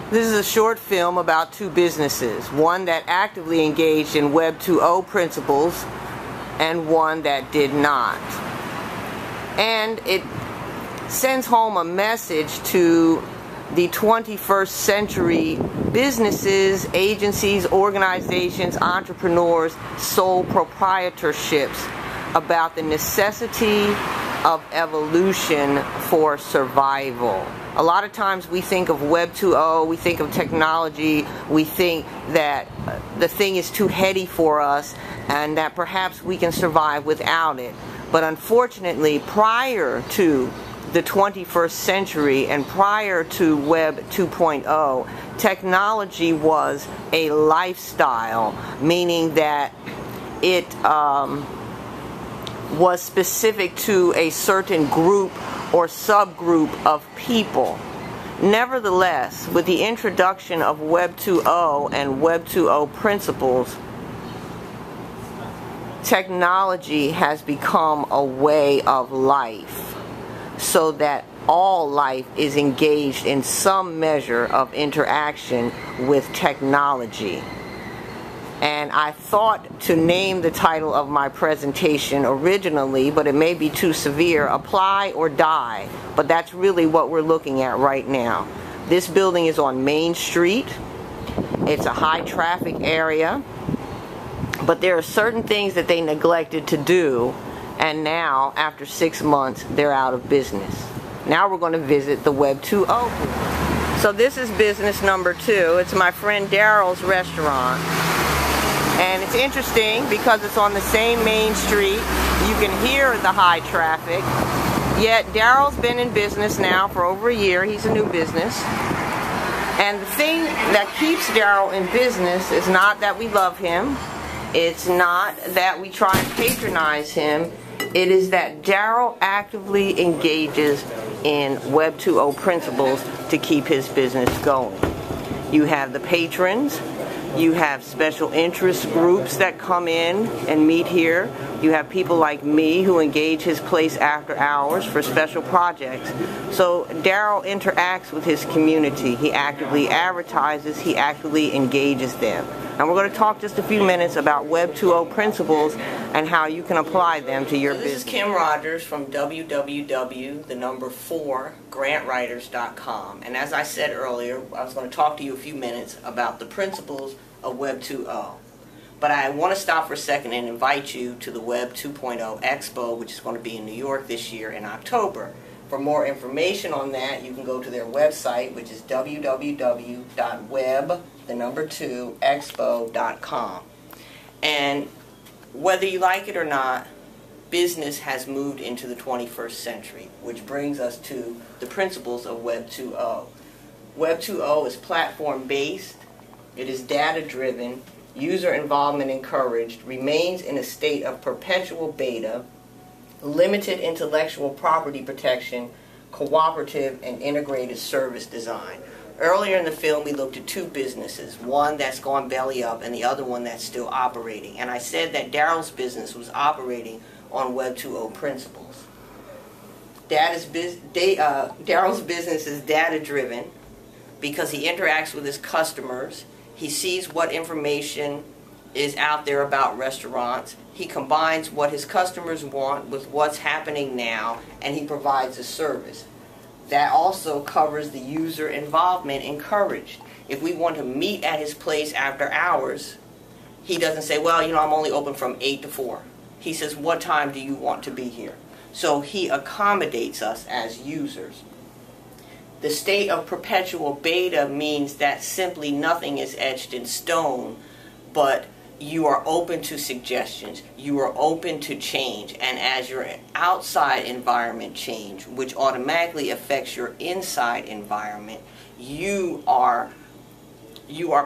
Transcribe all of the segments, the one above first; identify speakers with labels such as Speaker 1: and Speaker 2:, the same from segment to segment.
Speaker 1: This is a short film about two businesses, one that actively engaged in Web 2.0 principles and one that did not. And it sends home a message to the 21st century businesses, agencies, organizations, entrepreneurs, sole proprietorships about the necessity of evolution for survival. A lot of times we think of Web 2.0, we think of technology, we think that the thing is too heady for us and that perhaps we can survive without it. But unfortunately, prior to the 21st century and prior to Web 2.0, technology was a lifestyle, meaning that it was specific to a certain group or subgroup of people. Nevertheless, with the introduction of Web 2.0 and Web 2.0 principles, technology has become a way of life, so that all life is engaged in some measure of interaction with technology. And I thought to name the title of my presentation originally, but it may be too severe, Apply or Die. But that's really what we're looking at right now. This building is on Main Street. It's a high traffic area. But there are certain things that they neglected to do, and now, after 6 months, they're out of business. Now we're going to visit the Web 2.0. So this is business number 2. It's my friend Daryl's restaurant. And it's interesting because it's on the same Main Street. You can hear the high traffic. Yet Daryl's been in business now for over a year. He's a new business. And the thing that keeps Daryl in business is not that we love him. It's not that we try and patronize him. It is that Daryl actively engages in Web 2.0 principles to keep his business going. You have the patrons. You have special interest groups that come in and meet here. You have people like me who engage his place after hours for special projects. So Daryl interacts with his community. He actively advertises. He actively engages them. And we're going to talk just a few minutes about Web 2.0 principles and how you can apply them to your business. This is Kim Rogers from www.grantwriters.com. And as I said earlier, I was going to talk to you a few minutes about the principles of Web 2.0. But I want to stop for a second and invite you to the Web 2.0 Expo, which is going to be in New York this year in October. For more information on that, you can go to their website, which is www.web2expo.com. And whether you like it or not, business has moved into the 21st century, which brings us to the principles of Web 2.0. Web 2.0 is platform-based, it is data-driven, user involvement encouraged, remains in a state of perpetual beta, limited intellectual property protection, cooperative and integrated service design. Earlier in the film we looked at two businesses, one that's gone belly up and the other one that's still operating. And I said that Daryl's business was operating on Web 2.0 principles. Daryl's business is data-driven because he interacts with his customers. He sees what information is out there about restaurants. He combines what his customers want with what's happening now, and he provides a service. That also covers the user involvement encouraged. If we want to meet at his place after hours, he doesn't say, well, you know, I'm only open from 8 to 4. He says, what time do you want to be here? So he accommodates us as users. The state of perpetual beta means that simply nothing is etched in stone, but you are open to suggestions, you are open to change, and as your outside environment change, which automatically affects your inside environment, you are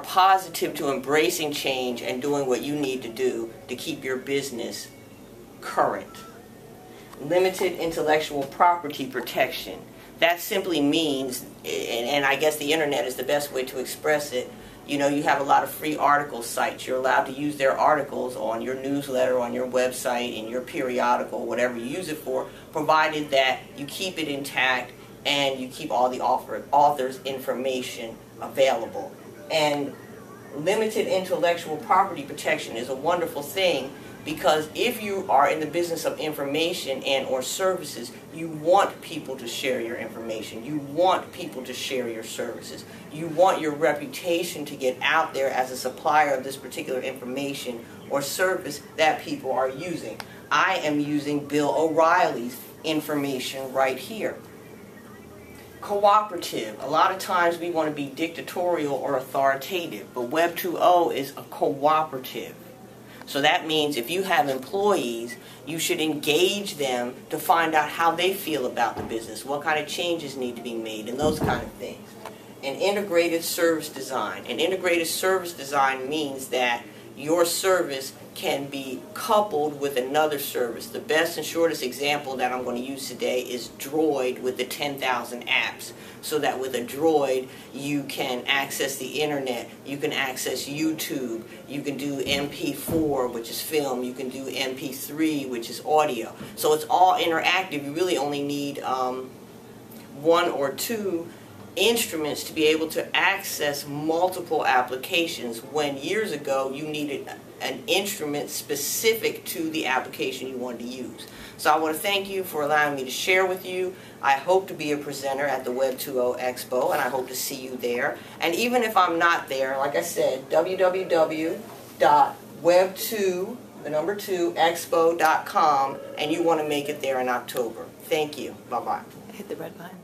Speaker 1: positive to embracing change and doing what you need to do to keep your business current. Limited intellectual property protection. That simply means, and I guess the internet is the best way to express it, you know, you have a lot of free article sites. You're allowed to use their articles on your newsletter, on your website, in your periodical, whatever you use it for, provided that you keep it intact and you keep all the author's information available. And limited intellectual property protection is a wonderful thing, because if you are in the business of information and or services, you want people to share your information. You want people to share your services. You want your reputation to get out there as a supplier of this particular information or service that people are using. I am using Bill O'Reilly's information right here. Cooperative. A lot of times we want to be dictatorial or authoritative, but Web 2.0 is a cooperative. So that means if you have employees, you should engage them to find out how they feel about the business, what kind of changes need to be made, and those kind of things. An integrated service design. An integrated service design means that your service can be coupled with another service. The best and shortest example that I'm going to use today is Droid with the 10,000 apps. So that with a Droid you can access the internet, you can access YouTube, you can do MP4, which is film, you can do MP3, which is audio. So it's all interactive. You really only need one or two instruments to be able to access multiple applications, when years ago you needed an instrument specific to the application you wanted to use. So I want to thank you for allowing me to share with you. I hope to be a presenter at the Web 2.0 Expo, and I hope to see you there. And even if I'm not there, like I said, www.web2expo.com, and you want to make it there in October. Thank you. Bye-bye.
Speaker 2: Hit the red button.